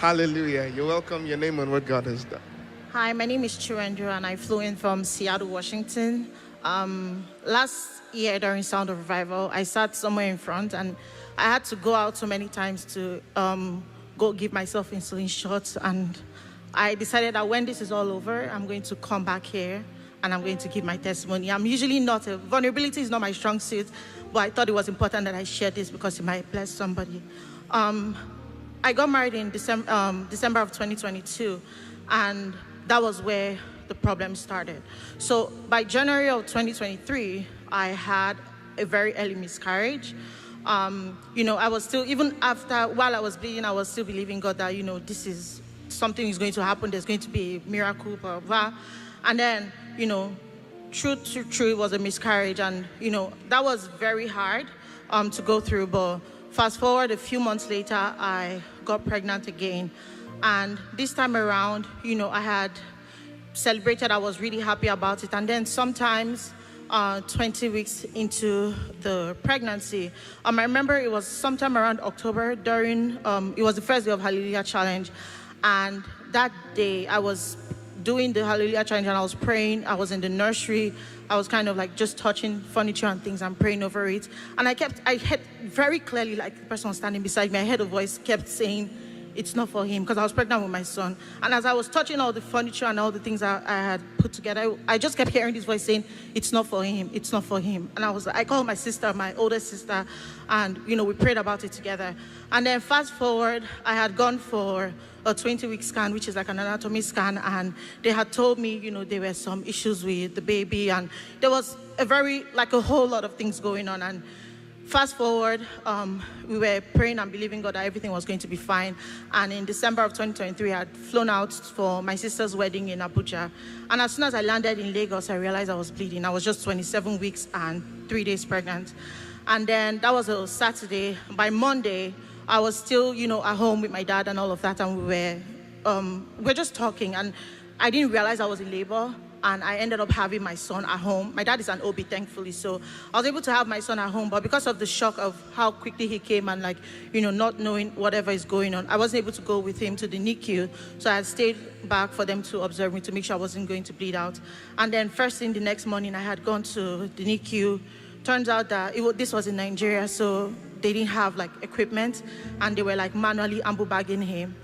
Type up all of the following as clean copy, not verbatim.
Hallelujah. You're welcome. Your name and what God has done. Hi, my name is Chirendra, and I flew in from Seattle, Washington. Last year during Sound of Revival, I sat somewhere in front, and I had to go out so many times to go give myself insulin shots. And I decided that when this is all over, I'm going to come back here and I'm going to give my testimony. I'm usually not vulnerability is not my strong suit, but I thought it was important that I share this because it might bless somebody. I got married in December of 2022, and that was where the problem started. So by January of 2023, I had a very early miscarriage. I was still, even after, while I was bleeding, I was still believing God that, this is something is going to happen. There's going to be a miracle, blah, blah. And then, true, it was a miscarriage. And, that was very hard to go through. But fast forward a few months later, I got pregnant again. And this time around, I had celebrated. I was really happy about it. And then sometimes 20 weeks into the pregnancy, I remember it was sometime around October during, it was the first day of Hallelujah Challenge. And that day I was doing the Hallelujah Challenge and I was praying. I was in the nursery. I was kind of like just touching furniture and things and praying over it. And I heard very clearly, like the person was standing beside me, I heard a voice kept saying, "It's not for him," because I was pregnant with my son. And as I was touching all the furniture and all the things I had put together, I just kept hearing this voice saying, "It's not for him, it's not for him." And I called my sister, my older sister, and, we prayed about it together. And then fast forward, I had gone for a 20-week scan, which is like an anatomy scan, and they had told me, there were some issues with the baby, and there was a whole lot of things going on. And fast forward, we were praying and believing God that everything was going to be fine. And in December of 2023, I had flown out for my sister's wedding in Abuja. And as soon as I landed in Lagos, I realized I was bleeding. I was just 27 weeks and 3 days pregnant. And then that was a Saturday. By Monday, I was still, at home with my dad and all of that. And we were just talking. And I didn't realize I was in labor. And I ended up having my son at home. My dad is an OB, thankfully, so I was able to have my son at home. But because of the shock of how quickly he came and not knowing whatever is going on, I wasn't able to go with him to the NICU. So I had stayed back for them to observe me to make sure I wasn't going to bleed out. And then first thing the next morning, I had gone to the NICU. Turns out that this was in Nigeria, so they didn't have equipment, and they were manually ambu bagging him.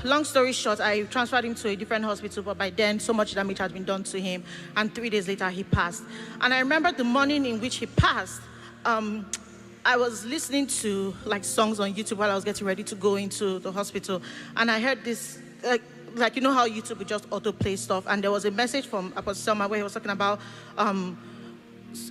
Long story short, I transferred him to a different hospital, but by then so much damage had been done to him, and 3 days later he passed. And I remember the morning in which he passed, I was listening to songs on YouTube while I was getting ready to go into the hospital, and I heard this how YouTube would just autoplay stuff, and there was a message from Apostle Selma where he was talking about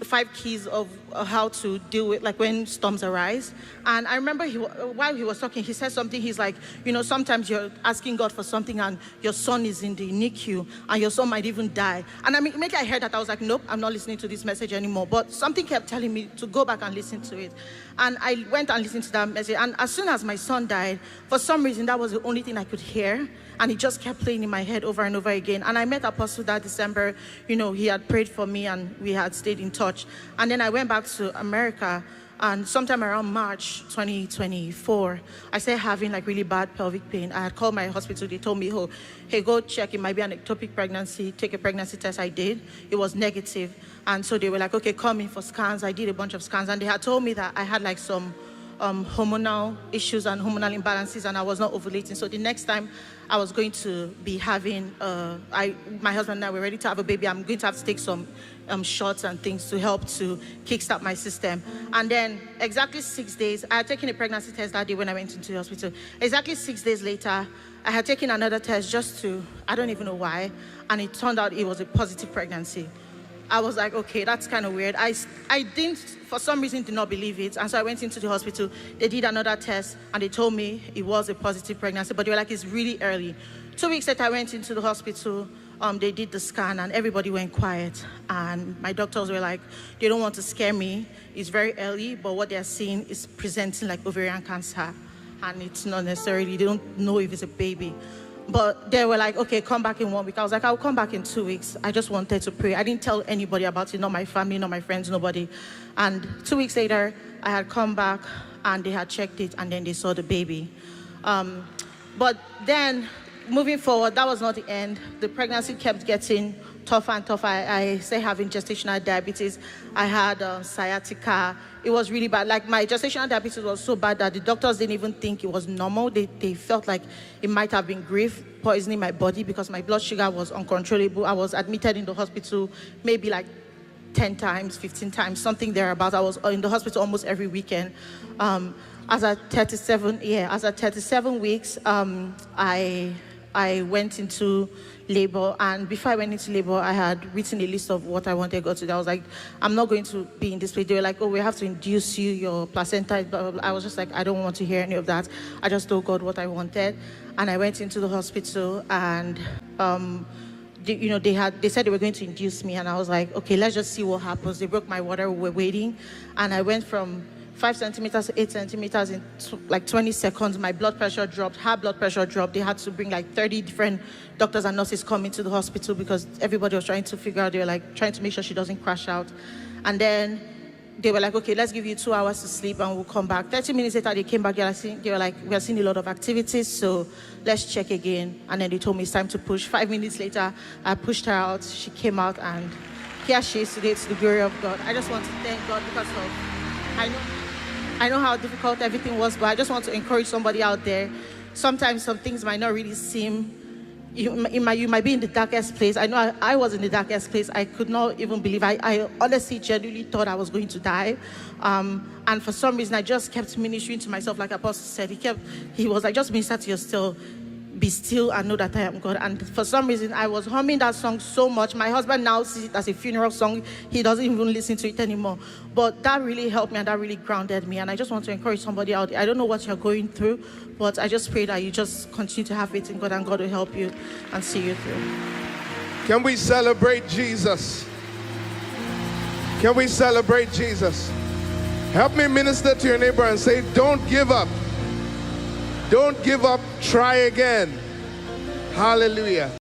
5 keys of how to deal with when storms arise. And I remember while he was talking, he said something. He's like, sometimes you're asking God for something and your son is in the NICU and your son might even die. And immediately I heard that, I was like, nope, I'm not listening to this message anymore. But something kept telling me to go back and listen to it. And I went and listened to that message. And as soon as my son died, for some reason, that was the only thing I could hear. And it just kept playing in my head over and over again. And I met Apostle that December. He had prayed for me and we had stayed in touch. And then I went back to America. And sometime around March 2024, I started having really bad pelvic pain. I had called my hospital. They told me, oh, hey, go check. It might be an ectopic pregnancy. Take a pregnancy test. I did. It was negative. And so they were like, okay, come in for scans. I did a bunch of scans. And they had told me that I had some hormonal issues and hormonal imbalances, and I was not ovulating. So the next time I was going to be having, my husband and I were ready to have a baby. I'm going to have to take some shots and things to help to kickstart my system. And then exactly 6 days, I had taken a pregnancy test that day when I went into the hospital. Exactly 6 days later, I had taken another test just to, I don't even know why, and it turned out it was a positive pregnancy. I was like, okay, that's kind of weird. I didn't, for some reason, did not believe it. And so I went into the hospital. They did another test, and they told me it was a positive pregnancy. But they were like, it's really early. 2 weeks later, I went into the hospital. They did the scan, and everybody went quiet. And my doctors were like, they don't want to scare me. It's very early, but what they're seeing is presenting ovarian cancer. And it's not necessarily, they don't know if it's a baby. But they were like, okay, come back in 1 week. I was like, I'll come back in 2 weeks. I just wanted to pray. I didn't tell anybody about it, not my family, not my friends, nobody. And 2 weeks later, I had come back and they had checked it and then they saw the baby. But then, moving forward, that was not the end. The pregnancy kept getting tougher and tougher. I started having gestational diabetes. I had sciatica. It was really bad. Like, my gestational diabetes was so bad that the doctors didn't even think it was normal. They felt like it might have been grief poisoning my body because my blood sugar was uncontrollable. I was admitted in the hospital maybe like 10 times, 15 times, something thereabout. I was in the hospital almost every weekend. As at 37 weeks, I went into labor, and before I went into labor, I had written a list of what I wanted God to do. I was like, I'm not going to be in this place. They were like, oh, we have to induce you, your placenta. Blah, blah, blah. I was just like, I don't want to hear any of that. I just told God what I wanted, and I went into the hospital, and they said they were going to induce me, and I was like, okay, let's just see what happens. They broke my water. We were waiting, and I went from 5 centimeters to 8 centimeters in like 20 seconds. My blood pressure dropped, her blood pressure dropped. They had to bring like 30 different doctors and nurses come into the hospital because everybody was trying to figure out, they were like trying to make sure she doesn't crash out. And then they were like, okay, let's give you 2 hours to sleep and we'll come back. 30 minutes later, they came back. They were like, we are seeing a lot of activities, so let's check again. And then they told me it's time to push. 5 minutes later, I pushed her out. She came out, and here she is today, to the glory of God. I just want to thank God because of, I know how difficult everything was, but I just want to encourage somebody out there. Sometimes some things might not really seem, you might be in the darkest place. I know I was in the darkest place. I could not even believe. I honestly, genuinely thought I was going to die. And for some reason, I just kept ministering to myself, like Apostle said. He was like, just minister to yourself. Be still and know that I am God. And for some reason, I was humming that song so much. My husband now sees it as a funeral song. He doesn't even listen to it anymore. But that really helped me, and that really grounded me. And I just want to encourage somebody out there. I don't know what you're going through, but I just pray that you just continue to have faith in God, and God will help you and see you through. Can we celebrate Jesus? Can we celebrate Jesus? Help me minister to your neighbor and say, don't give up. Don't give up. Try again. Hallelujah.